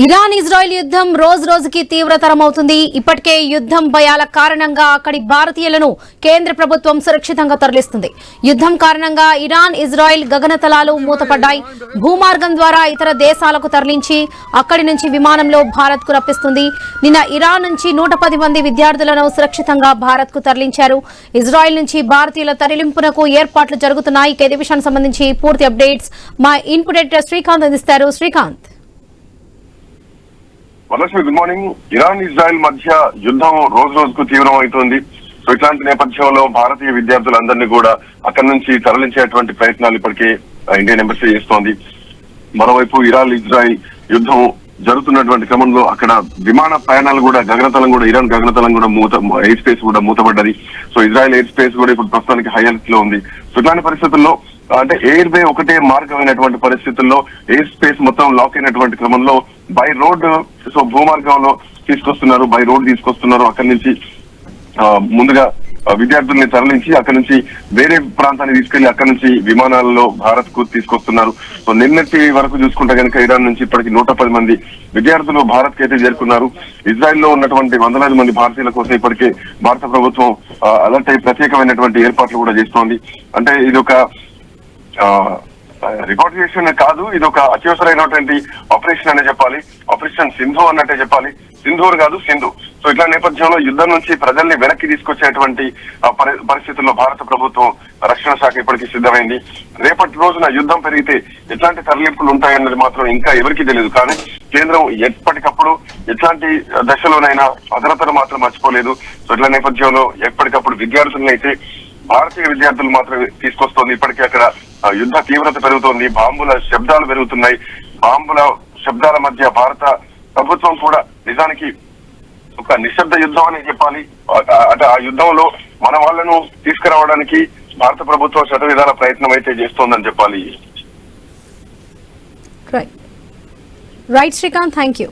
Iran Israel యుద్ధం రోజు రోజుకి తీవ్రతరమవుతుంది. ఇప్పటికే యుద్ధం భయాల కారణంగా అక్కడి భారతీయులను కేంద్ర ప్రభుత్వం సురక్షితంగా తరలిస్తుంది. యుద్ధం కారణంగా ఇరాన్ ఇజ్రాయెల్ గగనతలాలు మూతపడ్డాయి. భూమార్గం ద్వారా ఇతర దేశాలకు తరలించి అక్కడి నుంచి విమానంలో భారత్ కు రప్పిస్తుంది. నిన్న ఇరాన్ నుంచి 110 మంది విద్యార్థులను సురక్షితంగా భారత్ కు తరలించారు. ఇజ్రాయెల్ నుంచి భారతీయుల తరలింపునకు ఏర్పాట్లు జరుగుతున్నాయి. ఇదే విషయానికి సంబంధించి పూర్తి అప్డేట్స్ మా ఇన్పుట్ ఎడిటర్ శ్రీకాంత్ అందిస్తారు. Srikanth, Varalakshmi, good morning. Iran Israel మధ్య యుద్ధం రోజు రోజుకు తీవ్రం అవుతోంది. సో ఇట్లాంటి నేపథ్యంలో భారతీయ విద్యార్థులందరినీ కూడా అక్కడి నుంచి తరలించేటువంటి ప్రయత్నాలు ఇప్పటికే ఇండియన్ ఎంబసీ చేస్తోంది. మరోవైపు ఇరాన్ ఇజ్రాయెల్ యుద్ధం జరుగుతున్నటువంటి క్రమంలో అక్కడ విమాన ప్రయాణాలు కూడా గగనతలం కూడా ఇరాన్ గగనతలం కూడా ఎయిర్ స్పేస్ కూడా మూతపడ్డది. సో ఇజ్రాయెల్ ఎయిర్ స్పేస్ కూడా ఇప్పుడు ప్రస్తుతానికి హై అలర్ట్ లో ఉంది. సో ఇట్లాంటి పరిస్థితుల్లో అంటే ఎయిర్ వే ఒకటే మార్గమైనటువంటి పరిస్థితుల్లో ఎయిర్ స్పేస్ మొత్తం లాక్ అయినటువంటి క్రమంలో బై రోడ్, సో భూమార్గంలో తీసుకొస్తున్నారు, బై రోడ్ తీసుకొస్తున్నారు. అక్కడి నుంచి ముందుగా విద్యార్థుల్ని తరలించి అక్కడి నుంచి వేరే ప్రాంతానికి తీసుకెళ్లి అక్కడి నుంచి విమానాలలో భారత్ కు తీసుకొస్తున్నారు. సో నిన్నటి వరకు చూసుకుంటే కనుక ఇరాన్ నుంచి ఇప్పటికి 110 మంది విద్యార్థులు భారత్ కి అయితే చేరుకున్నారు. ఇజ్రాయెల్ లో ఉన్నటువంటి వందలాది మంది భారతీయుల కోసం ఇప్పటికే భారత ప్రభుత్వం అలర్ట్ అయి ప్రత్యేకమైనటువంటి ఏర్పాట్లు కూడా చేస్తోంది. అంటే ఇది ఒక రిపాట్రియేషన్ కాదు, ఇది ఒక అత్యవసరమైనటువంటి ఆపరేషన్ అనే చెప్పాలి. ఆపరేషన్ సింధు అన్నట్టే చెప్పాలి, సింధూర్ కాదు సింధు. సో ఇట్లా నేపథ్యంలో యుద్ధం నుంచి ప్రజల్ని వెనక్కి తీసుకొచ్చేటువంటి పరిస్థితుల్లో భారత ప్రభుత్వం రక్షణ శాఖ ఇప్పటికీ సిద్ధమైంది. రేపటి రోజున యుద్ధం పెరిగితే ఎట్లాంటి తరలింపులు ఉంటాయన్నది మాత్రం ఇంకా ఎవరికీ తెలియదు. కానీ కేంద్రం ఎప్పటికప్పుడు ఎట్లాంటి దశలోనైనా భద్రతను మాత్రం మర్చిపోలేదు. సో ఇట్లా నేపథ్యంలో ఎప్పటికప్పుడు విద్యార్థులను అయితే భారతీయ విద్యార్థులు మాత్రమే తీసుకొస్తోంది. ఇప్పటికీ అక్కడ యుద్ధ తీవ్రత పెరుగుతోంది, బాంబుల శబ్దాలు పెరుగుతున్నాయి. బాంబుల శబ్దాల మధ్య భారత ప్రభుత్వం కూడా నిజానికి ఒక నిశ్శబ్ద యుద్ధం అని చెప్పాలి. అంటే ఆ యుద్ధంలో మన వాళ్లను తీసుకురావడానికి భారత ప్రభుత్వం శతవిధాల ప్రయత్నం అయితే చేస్తోందని చెప్పాలి. Right Srikanth, thank you.